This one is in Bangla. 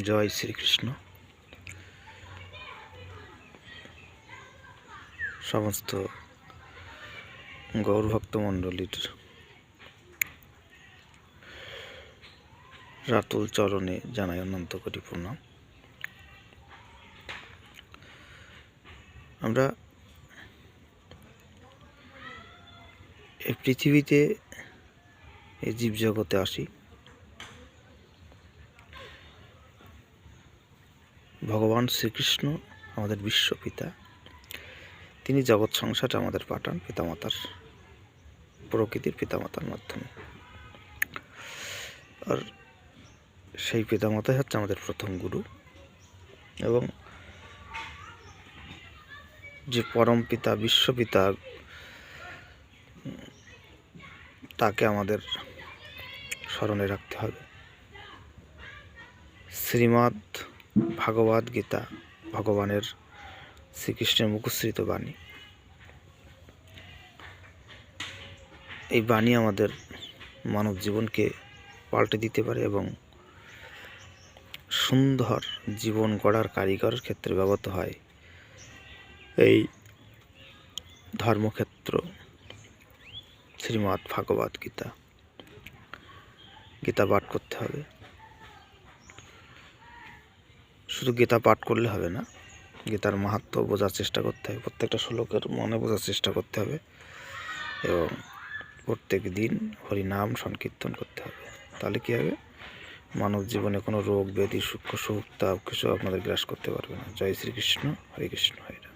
জয় শ্রীকৃষ্ণ। সমস্ত গৌরভক্ত মণ্ডলীর রাতুল চরণে জানাই অনন্ত কোটি প্রণাম। আমরা এই পৃথিবীতে এই জীবজগতে আসি ভগবান শ্রীকৃষ্ণ আমাদের বিশ্বপিতা, তিনি জগৎ সংসার আমাদের পাঠান পিতামাতার, প্রকৃতির পিতামাতার মাধ্যমে। আর সেই পিতামাতাই হচ্ছে আমাদের প্রথম গুরু, এবং যে পরম পিতা বিশ্বপিতা তাকে আমাদের স্মরণে রাখতে হবে। শ্রীমদ্ ভাগবত গীতা ভগবানের শ্রীকৃষ্ণের মুখশ্রিত বাণী। এই বাণী আমাদের মানব জীবনকে পাল্টে দিতে পারে এবং সুন্দর জীবন গড়ার কারিগরের ক্ষেত্রে ব্যবহৃত হয়। এই ধর্মক্ষেত্র শ্রীমদ্ ভাগবত গীতা, গীতা পাঠ করতে হবে। শুধু গীতা পাঠ করলে হবে না, গীতার মাহাত্ম্য বোঝার চেষ্টা করতে হবে, প্রত্যেকটা শ্লোকের মনে বোঝার চেষ্টা করতে হবে এবং প্রত্যেক দিন হরিনাম সংকীর্তন করতে হবে। তাহলে কী হবে, মানব জীবনে কোনো রোগ ব্যাধি সূক্ষ্ম সুখ তাপ কিছু আপনাদের গ্রাস করতে পারবে না। জয় শ্রীকৃষ্ণ, হরে কৃষ্ণ, হরে রাম।